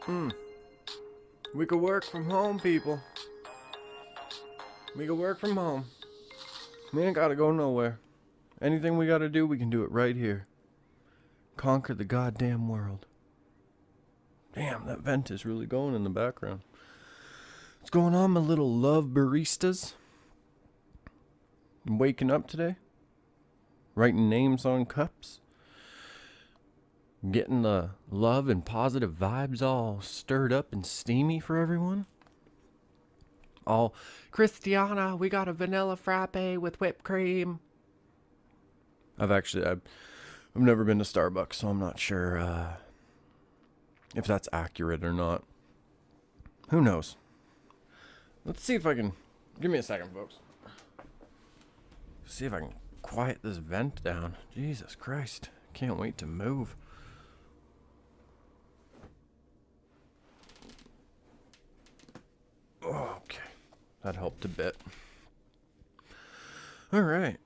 We could work from home, people. We could work from home. We ain't gotta go nowhere. Anything we gotta do, we can do it right here. Conquer the goddamn world. Damn, that vent is really going in the background. What's going on, my little love baristas? Waking up today? Writing names on cups? Getting the love and positive vibes all stirred up and steamy for everyone? All, Christiana, we got a vanilla frappe with whipped cream. I've never been to Starbucks, so I'm not sure if that's accurate or not. Who knows? Let's see if I can. Give me a second, folks. See if I can quiet this vent down. Jesus Christ. Can't wait to move. Okay. That helped a bit. Alright.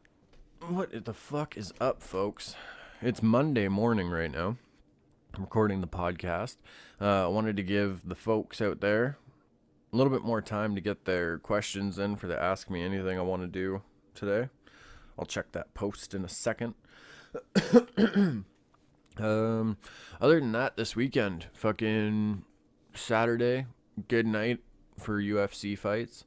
What the fuck is up, folks? It's Monday morning right now. I'm recording the podcast. I wanted to give the folks out there a little bit more time to get their questions in for the Ask Me Anything I want to do today. I'll check that post in a second. Other than that, this weekend, fucking Saturday, good night for UFC fights.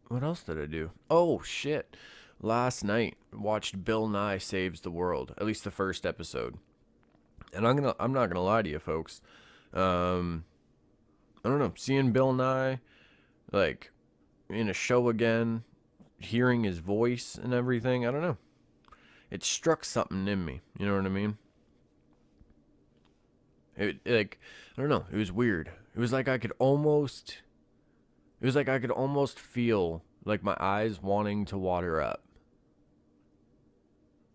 What else did I do? Oh, shit. Last night, watched Bill Nye Saves the World. At least the first episode. And I'm not gonna lie to you, folks. I don't know. Seeing Bill Nye, like, in a show again, hearing his voice and everything, I don't know. It struck something in me. You know what I mean? I don't know. It was weird. It was like I could almost feel like my eyes wanting to water up.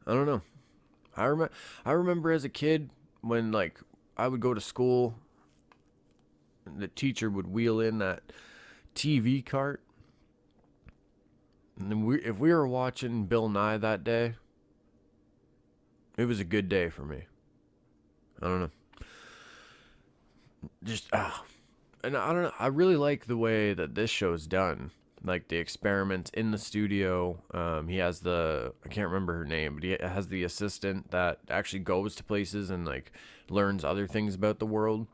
I don't know. I remember as a kid when, like, I would go to school and the teacher would wheel in that TV cart. And then if we were watching Bill Nye that day, it was a good day for me. I don't know. And I don't know. I really like the way that this show's done. Like the experiments in the studio. He has I can't remember her name, but he has the assistant that actually goes to places and like learns other things about the world.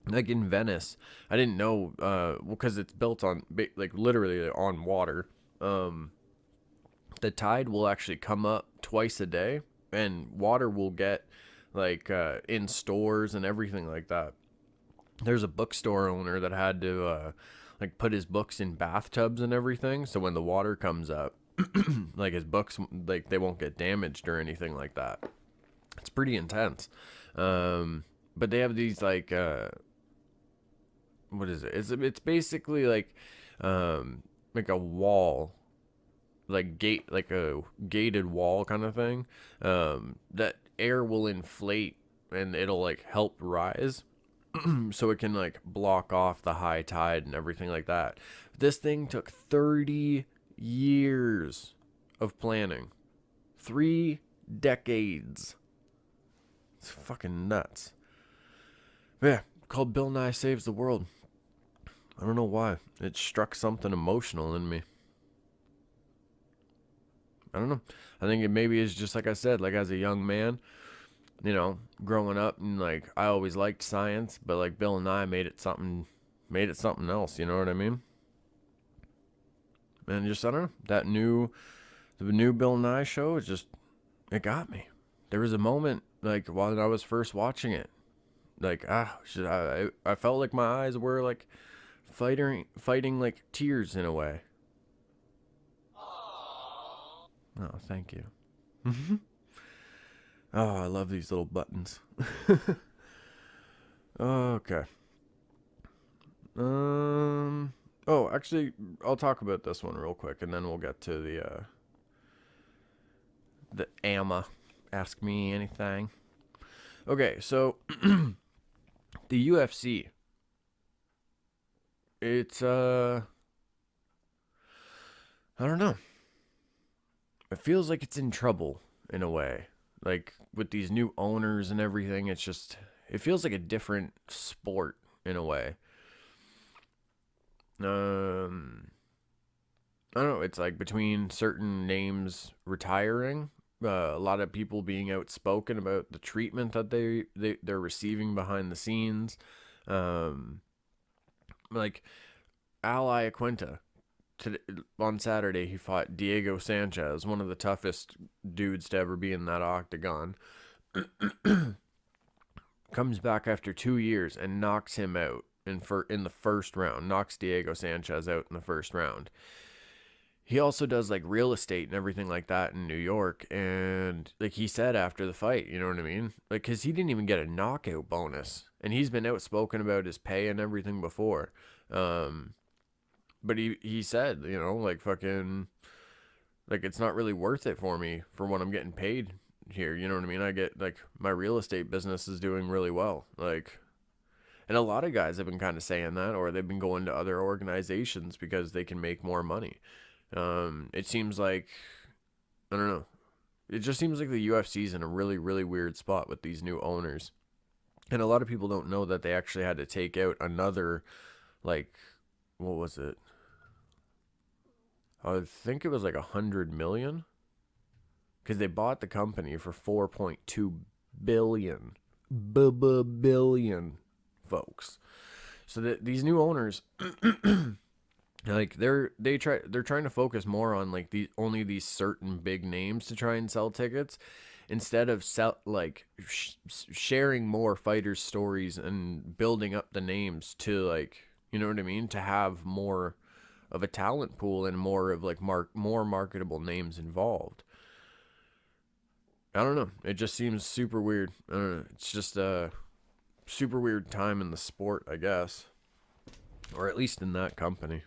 Like in Venice, I didn't know, because it's built on like literally on water. The tide will actually come up twice a day, and water will get like in stores and everything like that. There's a bookstore owner that had to like put his books in bathtubs and everything, so when the water comes up, like his books, like they won't get damaged or anything like that. It's pretty intense. But they have these like what is it? It's basically like a wall, like a gated wall kind of thing. That air will inflate and it'll like help rise. So it can like block off the high tide and everything like that. This thing took 30 years of planning. 3 decades. It's fucking nuts. Yeah, called Bill Nye Saves the World. I don't know why. It struck something emotional in me. I don't know. I think it maybe is just like I said, like as a young man, you know, growing up, and like I always liked science, but like Bill Nye made it something else, you know what I mean? And just I don't know, the new Bill Nye show is just, it got me. There was a moment like while I was first watching it, like I felt like my eyes were like fighting like tears in a way. Oh, thank you. Oh, I love these little buttons. Okay. Oh, actually, I'll talk about this one real quick, and then we'll get to the AMA. Ask Me Anything. Okay, so the UFC. It's I don't know. It feels like it's in trouble in a way. Like with these new owners and everything, it feels like a different sport in a way. Um, I don't know. It's like between certain names retiring, a lot of people being outspoken about the treatment that they're receiving behind the scenes. Um, like Ally Aquinta. Today, on Saturday, he fought Diego Sanchez, one of the toughest dudes to ever be in that octagon. Comes back after 2 years and knocks him out in the first round. Knocks Diego Sanchez out in the first round. He also does like real estate and everything like that in New York, and like he said after the fight, you know what I mean? Like, cause he didn't even get a knockout bonus, and he's been outspoken about his pay and everything before. Um, but he said, you know, like fucking, like it's not really worth it for me for what I'm getting paid here. You know what I mean? I get like my real estate business is doing really well. Like, and a lot of guys have been kind of saying that, or they've been going to other organizations because they can make more money. It seems like, I don't know. It just seems like the UFC's in a really, really weird spot with these new owners. And a lot of people don't know that they actually had to take out another, like, what was it? I think it was like 100 million, because they bought the company for 4.2 billion. Billion, folks. So that these new owners, like they're trying to focus more on like these certain big names to try and sell tickets, instead of sharing more fighters' stories and building up the names to, like, you know what I mean, to have more of a talent pool and more of like more marketable names involved. I don't know. It just seems super weird. I don't know. It's just a super weird time in the sport, I guess, or at least in that company.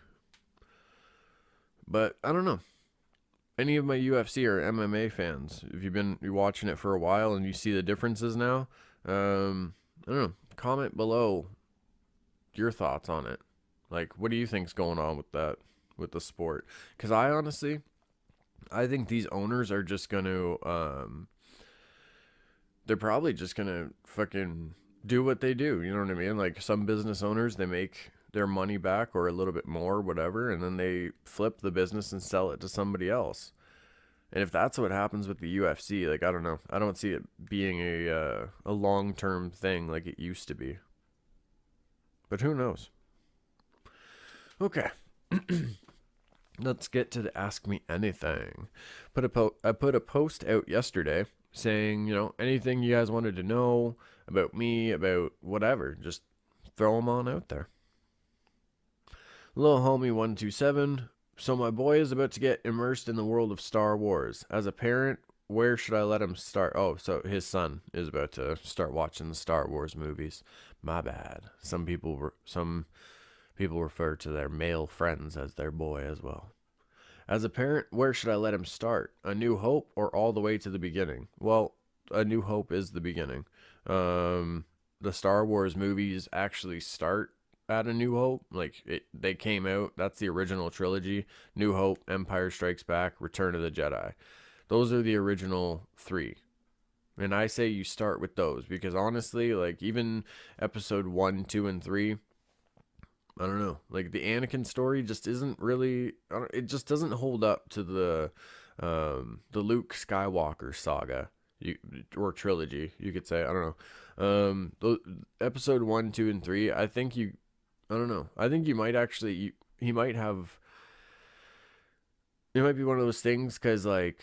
But I don't know. Any of my UFC or MMA fans, if you're watching it for a while and you see the differences now, I don't know. Comment below your thoughts on it. Like, what do you think's going on with that, with the sport? Because I think these owners are just going to, they're probably just going to fucking do what they do. You know what I mean? Like some business owners, they make their money back or a little bit more, whatever, and then they flip the business and sell it to somebody else. And if that's what happens with the UFC, like, I don't know. I don't see it being a long-term thing like it used to be. But who knows? Okay. Let's get to the Ask Me Anything. I put a post out yesterday saying, you know, anything you guys wanted to know about me, about whatever, just throw them on out there. Little homie 127. So my boy is about to get immersed in the world of Star Wars. As a parent, where should I let him start? Oh, so his son is about to start watching the Star Wars movies. My bad. Some people refer to their male friends as their boy as well. As a parent, where should I let him start? A New Hope or all the way to the beginning? Well, A New Hope is the beginning. The Star Wars movies actually start at A New Hope. Like, they came out. That's the original trilogy: New Hope, Empire Strikes Back, Return of the Jedi. Those are the original three. And I say you start with those because honestly, like, even episode 1, 2, and 3, I don't know. Like, the Anakin story just isn't really. It just doesn't hold up to the Luke Skywalker saga, or trilogy, you could say. I don't know. Episode 1, 2, and 3. I think you. I don't know. I think you might actually. He might have. It might be one of those things because, like,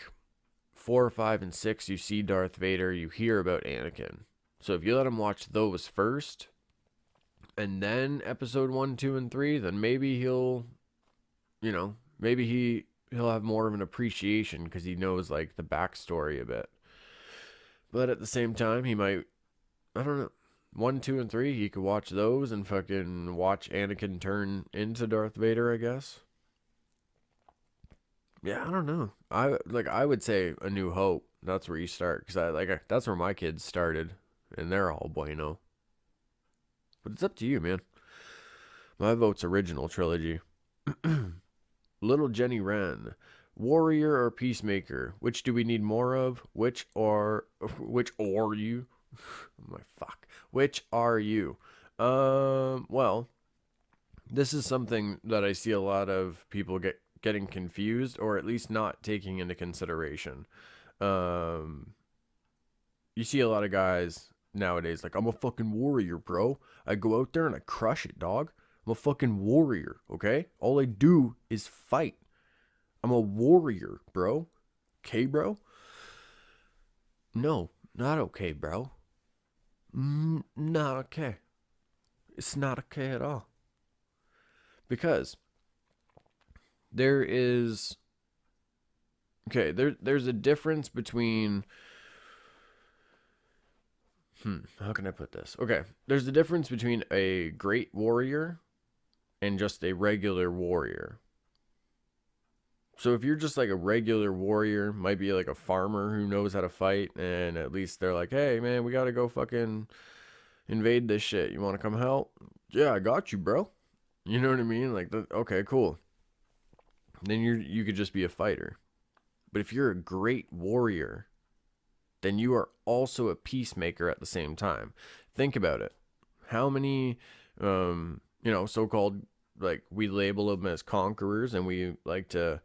4, 5, and 6, you see Darth Vader. You hear about Anakin. So if you let him watch those first, and then episode 1, 2, and 3, then maybe he'll, you know, he'll have more of an appreciation because he knows, like, the backstory a bit. But at the same time, he might, I don't know, 1, 2, and 3, he could watch those and fucking watch Anakin turn into Darth Vader, I guess. Yeah, I don't know. I would say A New Hope. That's where you start because that's where my kids started, and they're all bueno. But it's up to you, man. My vote's original trilogy. Little Jenny Wren. Warrior or peacemaker? Which do we need more of? Which are you? My fuck. Which are you? Well, this is something that I see a lot of people getting confused, or at least not taking into consideration. Um, you see a lot of guys nowadays like, I'm a fucking warrior, bro. I go out there and I crush it, dog. I'm a fucking warrior, okay? All I do is fight. I'm a warrior, bro. Okay, bro? No, not okay, bro. Not okay. It's not okay at all. Because there is there's a difference between how can I put this? Okay, there's a difference between a great warrior and just a regular warrior. So if you're just like a regular warrior, might be like a farmer who knows how to fight, and at least they're like, hey man, we gotta go fucking invade this shit. You wanna come help? Yeah, I got you, bro. You know what I mean? Like, okay, cool. Then you could just be a fighter. But if you're a great warrior, then you are also a peacemaker at the same time. Think about it. How many, so-called, like, we label them as conquerors, and we like to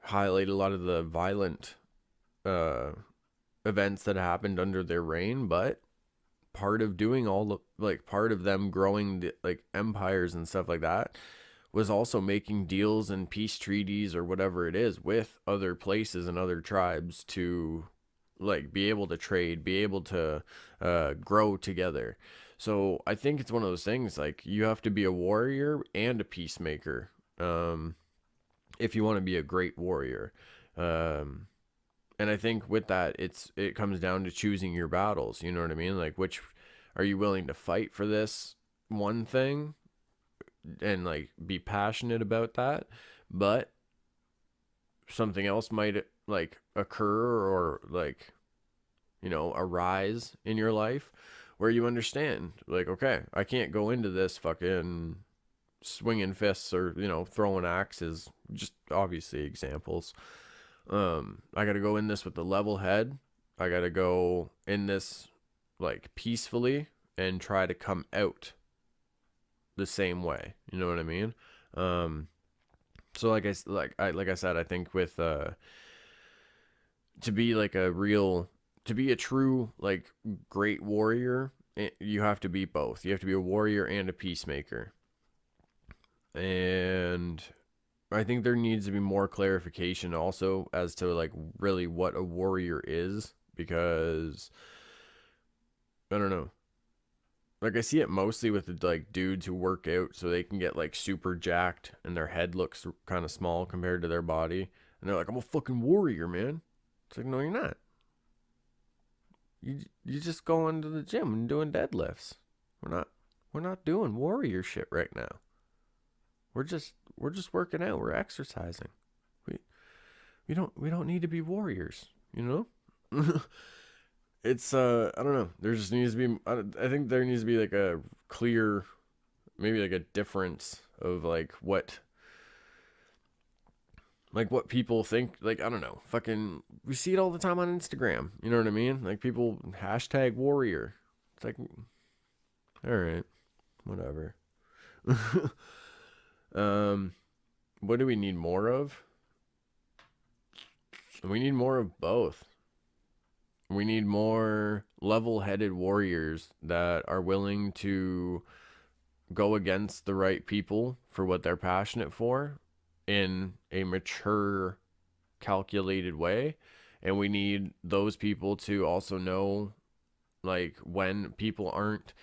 highlight a lot of the violent events that happened under their reign, but part of doing all the, like, part of them growing the, like, empires and stuff like that was also making deals and peace treaties or whatever it is with other places and other tribes to, like, be able to trade, be able to grow together. So I think it's one of those things, like, you have to be a warrior and a peacemaker if you want to be a great warrior. And I think with that, it comes down to choosing your battles. You know what I mean? Like, which are you willing to fight for this one thing and, like, be passionate about that, but something else might, like, occur or, like, arise in your life where you understand, like, okay, I can't go into this fucking swinging fists or, throwing axes, just obviously examples. I got to go in this with a level head. I got to go in this, like, peacefully and try to come out the same way. You know what I mean? So like I said, I think with to be like to be a true, like, great warrior, you have to be both. You have to be a warrior and a peacemaker. And I think there needs to be more clarification also as to, like, really what a warrior is, because I don't know. Like, I see it mostly with the, like, dudes who work out so they can get, like, super jacked and their head looks kind of small compared to their body. And they're like, I'm a fucking warrior, man. It's like, no, you're not. You just going to the gym and doing deadlifts. We're not doing warrior shit right now. We're just working out. We're exercising. We don't need to be warriors, you know? It's I don't know. There just needs to be, I think there needs to be, like, a clear, maybe, like, a difference of, like, what people think. Like, I don't know, fucking, we see it all the time on Instagram, you know what I mean? Like, people hashtag warrior. It's like, all right, whatever. What do we need more of? We need more of both. We need more level-headed warriors that are willing to go against the right people for what they're passionate for in a mature, calculated way. And we need those people to also know, like, when people aren't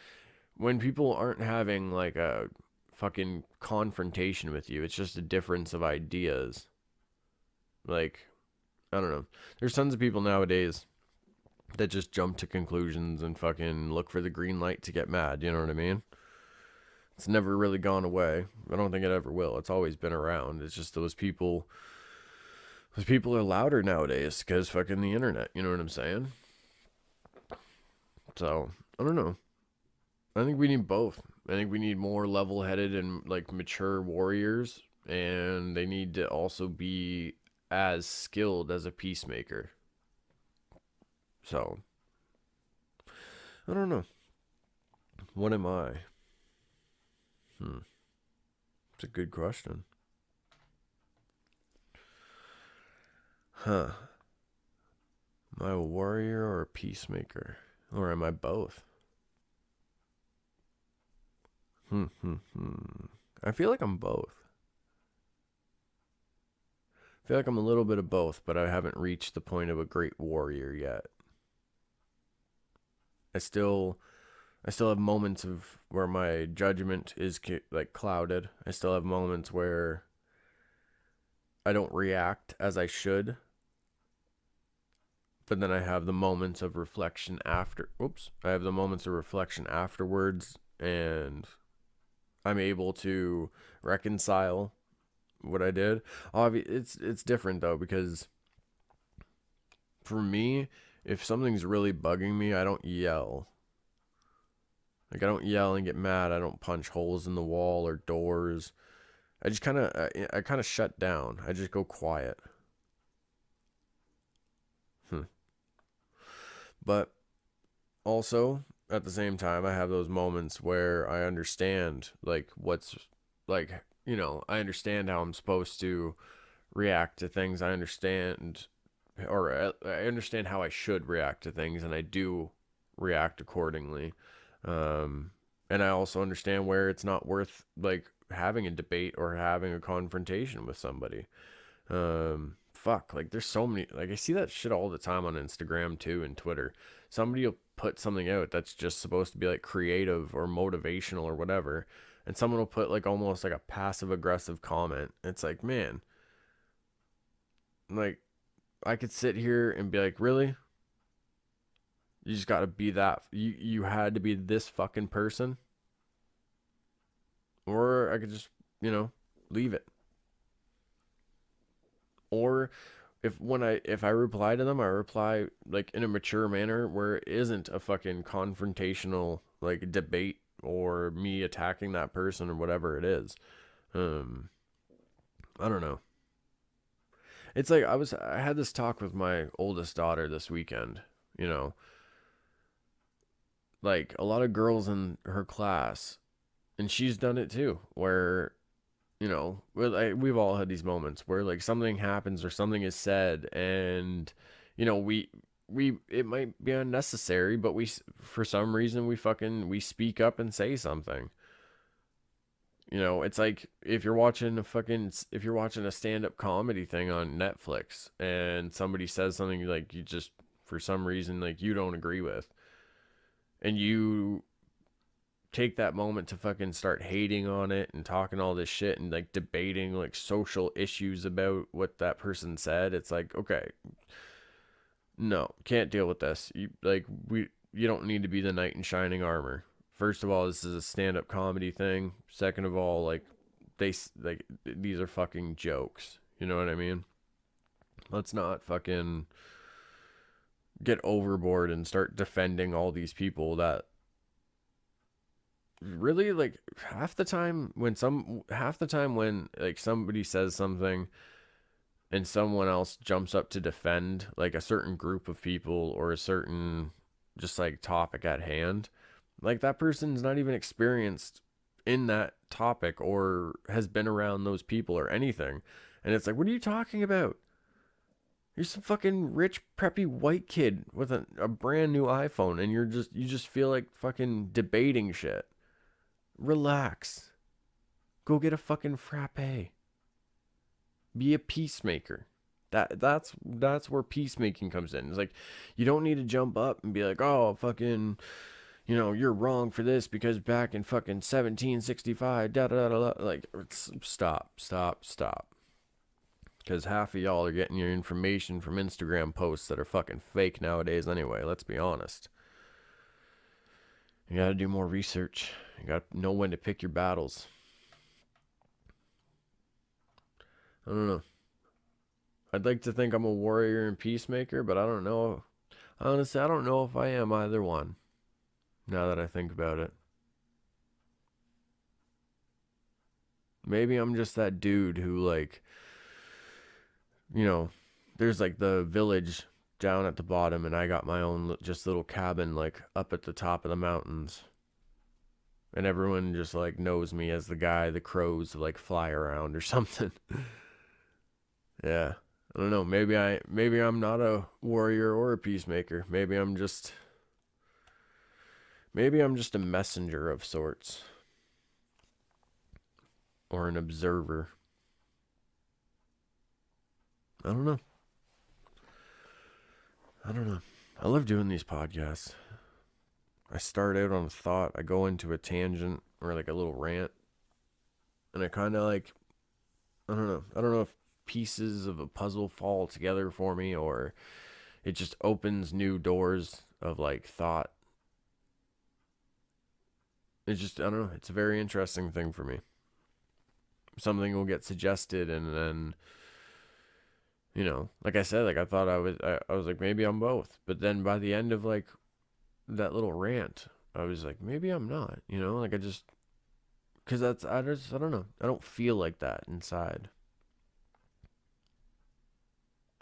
having, like, a fucking confrontation with you. It's just a difference of ideas. Like, I don't know. There's tons of people nowadays that just jump to conclusions and fucking look for the green light to get mad. You know what I mean? It's never really gone away. I don't think it ever will. It's always been around. It's just those people are louder nowadays because fucking the internet. You know what I'm saying? So, I don't know. I think we need both. I think we need more level-headed and, like, mature warriors, and they need to also be as skilled as a peacemaker. So, I don't know. What am I? It's a good question. Huh. Am I a warrior or a peacemaker? Or am I both? I feel like I'm both. I feel like I'm a little bit of both, but I haven't reached the point of a great warrior yet. I still have moments of where my judgment is like clouded. I still have moments where I don't react as I should. But then I have the moments of reflection after. I have the moments of reflection afterwards, and I'm able to reconcile what I did. It's different though, because for me, if something's really bugging me, I don't yell. Like, I don't yell and get mad. I don't punch holes in the wall or doors. I just I kind of shut down. I just go quiet. But also, at the same time, I have those moments where I understand, like, I understand how I'm supposed to react to things. I understand, or I understand how I should react to things, and I do react accordingly. And I also understand where it's not worth, like, having a debate or having a confrontation with somebody. Like, there's so many, like, I see that shit all the time on Instagram too and Twitter. Somebody will put something out that's just supposed to be like creative or motivational or whatever, and someone will put like almost like a passive aggressive comment. It's like, man, like, I could sit here and be like, really? You just got to be that, you had to be this fucking person? Or I could just, leave it. Or if I reply to them, I reply like in a mature manner where it isn't a fucking confrontational like debate or me attacking that person or whatever it is. I don't know. It's like I had this talk with my oldest daughter this weekend, you know. Like, a lot of girls in her class, and she's done it too, where we've all had these moments where like something happens or something is said, and we it might be unnecessary, but we, for some reason, we speak up and say something. It's like if you're watching a stand-up comedy thing on Netflix and somebody says something like you just, for some reason, like, you don't agree with, and you take that moment to fucking start hating on it and talking all this shit and like debating like social issues about what that person said. It's like, okay, no, can't deal with this. You don't need to be the knight in shining armor. First of all, this is a stand-up comedy thing. Second of all, like, these are fucking jokes. You know what I mean? Let's not fucking get overboard and start defending all these people that really, like, half the time when like somebody says something and someone else jumps up to defend like a certain group of people or a certain just like topic at hand, like, that person's not even experienced in that topic or has been around those people or anything, and it's like, what are you talking about? You're some fucking rich, preppy white kid with a brand new iPhone, and you just feel like fucking debating shit. Relax. Go get a fucking frappe. Be a peacemaker. That's where peacemaking comes in. It's like, you don't need to jump up and be like, oh, fucking, you're wrong for this because back in fucking 1765, da da da da. Like, stop. Because half of y'all are getting your information from Instagram posts that are fucking fake nowadays anyway. Let's be honest. You gotta do more research. You gotta know when to pick your battles. I don't know. I'd like to think I'm a warrior and peacemaker, but I don't know. Honestly, I don't know if I am either one, now that I think about it. Maybe I'm just that dude who, like, there's like the village down at the bottom, and I got my own just little cabin like up at the top of the mountains. And everyone just like knows me as the guy the crows like fly around or something. Yeah. I don't know. Maybe I'm not a warrior or a peacemaker. Maybe I'm just a messenger of sorts. Or an observer. I don't know. I love doing these podcasts. I start out on a thought, I go into a tangent or like a little rant, and I kind of like, I don't know. I don't know if pieces of a puzzle fall together for me, or it just opens new doors of like thought. It's just, I don't know. It's a very interesting thing for me. Something will get suggested, and then, like I said, like I thought I was like, maybe I'm both. But then by the end of like that little rant, I was like, maybe I'm not, like because I don't know. I don't feel like that inside.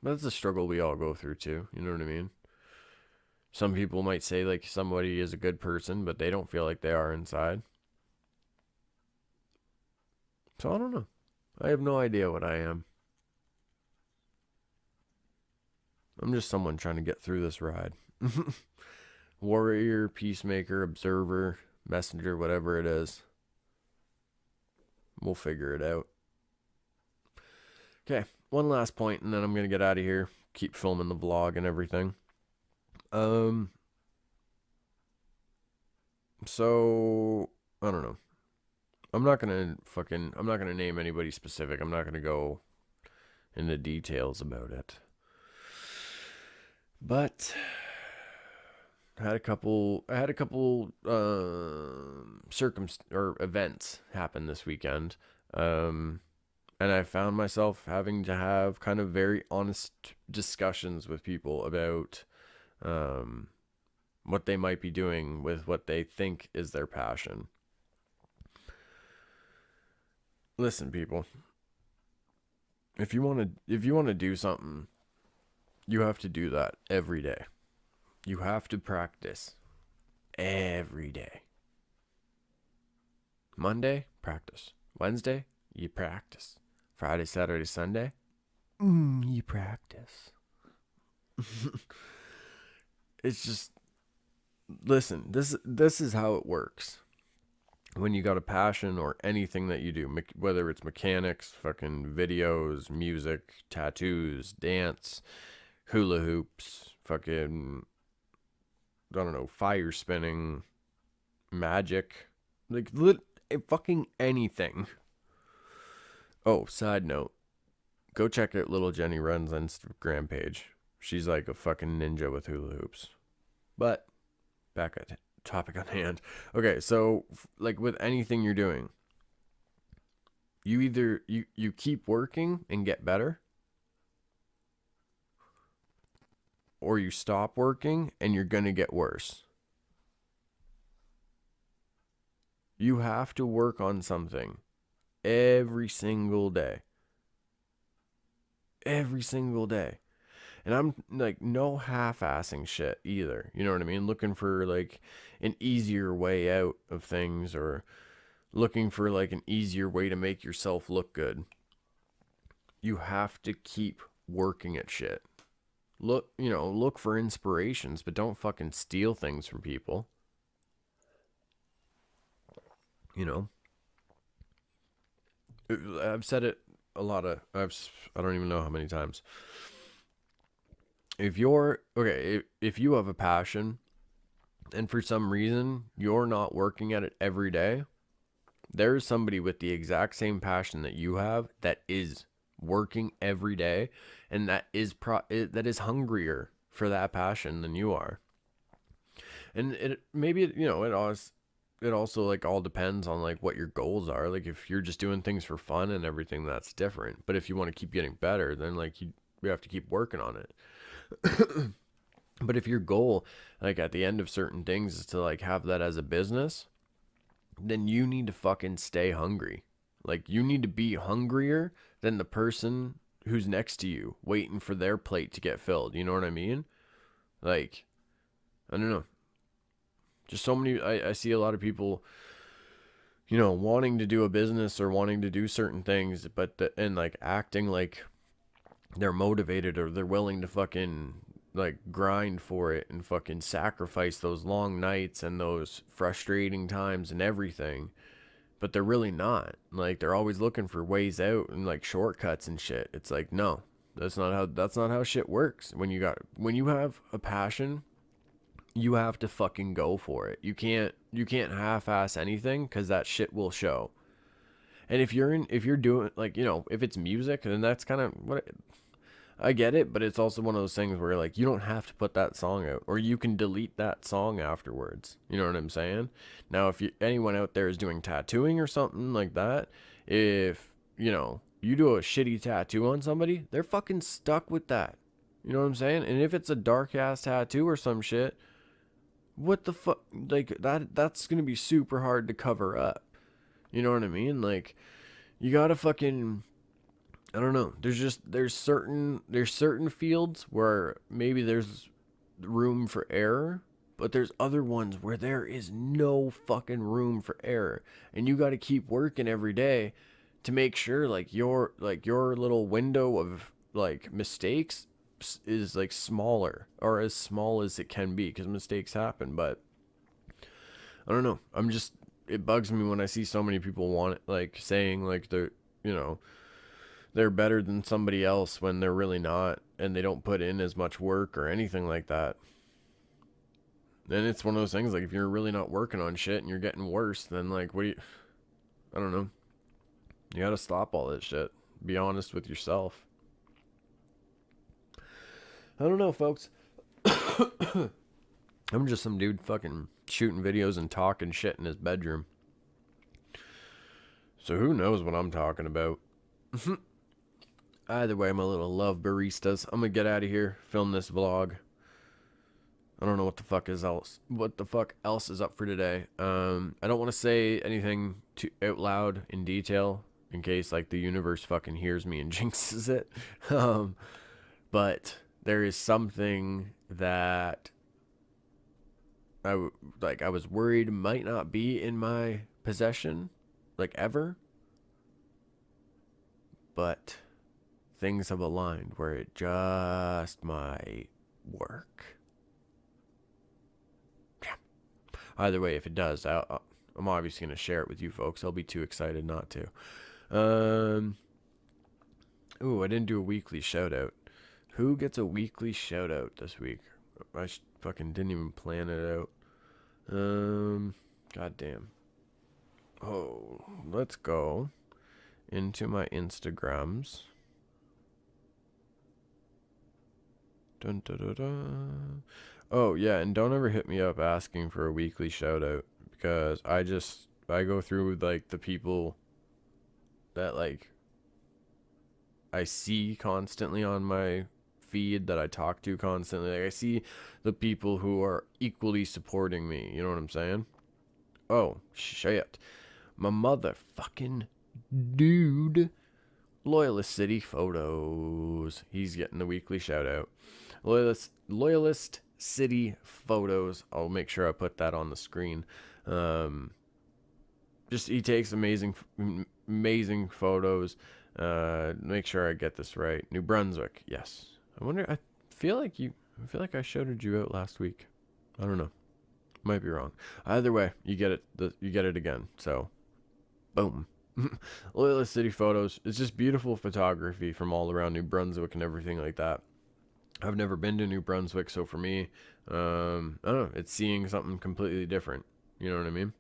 But that's a struggle we all go through too. You know what I mean? Some people might say like somebody is a good person, but they don't feel like they are inside. So I don't know. I have no idea what I am. I'm just someone trying to get through this ride. Warrior, peacemaker, observer, messenger, whatever it is. We'll figure it out. Okay, one last point, and then I'm going to get out of here. Keep filming the vlog and everything. So, I don't know. I'm not going to name anybody specific. I'm not going to go into details about it. But I had a couple events happen this weekend. And I found myself having to have kind of very honest discussions with people about what they might be doing with what they think is their passion. Listen, people. If you want to do something, you have to do that every day. You have to practice every day. Monday, practice. Wednesday, you practice. Friday, Saturday, Sunday, you practice. It's just, listen, this is how it works. When you got a passion or anything that you do, whether it's mechanics, fucking videos, music, tattoos, dance, hula hoops, fucking, I don't know, fire spinning, magic, like fucking anything. Oh, side note, go check out Little Jenny Run's Instagram page. She's like a fucking ninja with hula hoops. But back at topic on hand. Okay, so like with anything you're doing, you either you keep working and get better, or you stop working and you're gonna get worse. You have to work on something every single day. Every single day. And I'm like no half-assing shit either. You know what I mean? Looking for like an easier way out of things, or looking for like an easier way to make yourself look good. You have to keep working at shit. Look for inspirations, but don't fucking steal things from people. I've said it a lot of, I don't even know how many times. If you have a passion and for some reason you're not working at it every day, there's somebody with the exact same passion that you have that is working every day, and that is hungrier for that passion than you are. And it also like all depends on like what your goals are. Like if you're just doing things for fun and everything, that's different. But if you want to keep getting better, then like you have to keep working on it. But if your goal, like at the end of certain things, is to like have that as a business, then you need to fucking stay hungry. Like you need to be hungrier than the person who's next to you, waiting for their plate to get filled. You know what I mean? Like, I don't know. Just so many, I see a lot of people, you know, wanting to do a business or wanting to do certain things, and like acting like they're motivated or they're willing to fucking like grind for it and fucking sacrifice those long nights and those frustrating times and everything. But they're really not. Like, they're always looking for ways out and like shortcuts and shit. It's like, no, that's not how shit works. When you have a passion, you have to fucking go for it. You can't half-ass anything, because that shit will show. And if you're doing, like, you know, if it's music, then that's kind of what I get it, but it's also one of those things where, like, you don't have to put that song out, or you can delete that song afterwards. You know what I'm saying? Now, if anyone out there is doing tattooing or something like that, if, you know, you do a shitty tattoo on somebody, they're fucking stuck with that. You know what I'm saying? And if it's a dark ass tattoo or some shit, what the fuck? Like, that's gonna be super hard to cover up. You know what I mean? Like, you gotta fucking, I don't know. There's certain fields where maybe there's room for error, but there's other ones where there is no fucking room for error, and you got to keep working every day to make sure like your little window of like mistakes is like smaller, or as small as it can be, because mistakes happen. But I don't know. It bugs me when I see so many people want it, like saying like they're, you know, they're better than somebody else when they're really not, and they don't put in as much work or anything like that. And it's one of those things, like, if you're really not working on shit and you're getting worse, then like, I don't know. You gotta stop all this shit. Be honest with yourself. I don't know, folks. I'm just some dude fucking shooting videos and talking shit in his bedroom. So who knows what I'm talking about. Either way, my little love baristas, I'm gonna get out of here, film this vlog. I don't know what the fuck else is up for today. I don't want to say anything too out loud in detail in case like the universe fucking hears me and jinxes it. But there is something that I was worried might not be in my possession, like, ever. But things have aligned where it just might work. Yeah. Either way, if it does, I'm obviously going to share it with you folks. I'll be too excited not to. Ooh, I didn't do a weekly shout out. Who gets a weekly shout out this week? I fucking didn't even plan it out. God damn. Oh, let's go into my Instagrams. Dun, dun, dun, dun. Oh yeah, and don't ever hit me up asking for a weekly shout out, because I go through like the people that like I see constantly on my feed, that I talk to constantly. Like, I see the people who are equally supporting me. You know what I'm saying? Oh shit, my motherfucking dude, Loyalist City Photos. He's getting the weekly shout out. Loyalist City Photos. I'll make sure I put that on the screen. Just, he takes amazing photos. Make sure I get this right. New Brunswick. Yes. I feel like I shouted you out last week. I don't know. Might be wrong. Either way, you get it. You get it again. So, boom. Loyalist City Photos. It's just beautiful photography from all around New Brunswick and everything like that. I've never been to New Brunswick, so for me, I don't know. It's seeing something completely different. You know what I mean?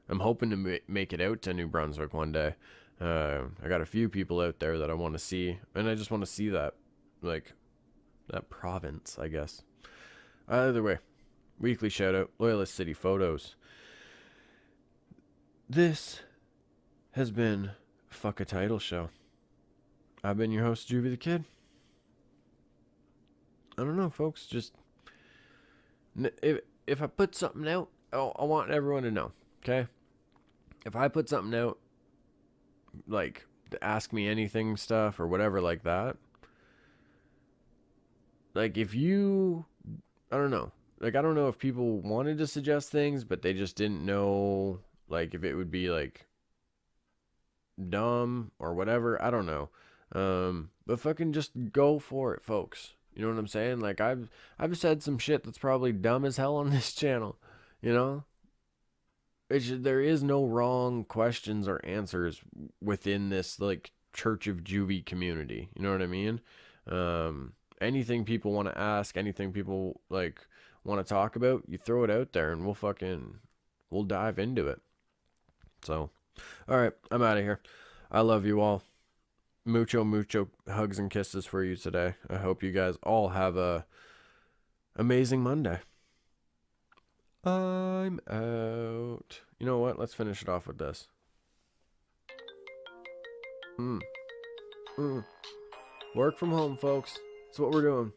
I'm hoping to make it out to New Brunswick one day. I got a few people out there that I want to see, and I just want to see that, like, that province, I guess. Either way, weekly shout out, Loyalist City Photos. This has been Fuck a Title Show. I've been your host, JuvyThaKid. I don't know, folks. Just, if I put something out, I want everyone to know, okay? If I put something out, like, to ask me anything stuff or whatever like that, like if you, I don't know. Like I don't know if people wanted to suggest things, but they just didn't know like if it would be like dumb or whatever. I don't know. But fucking just go for it, folks. You know what I'm saying? Like I've said some shit that's probably dumb as hell on this channel. You know, there is no wrong questions or answers within this like Church of Juvie community. You know what I mean? Anything people want to ask, anything people like want to talk about, you throw it out there and we'll dive into it. So, all right, I'm out of here. I love you all. Mucho hugs and kisses for you today. I hope you guys all have a amazing Monday. I'm out. You know what? Let's finish it off with this. Work from home, folks. That's what we're doing.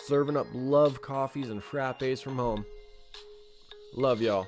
Serving up love coffees and frappes from home. Love y'all.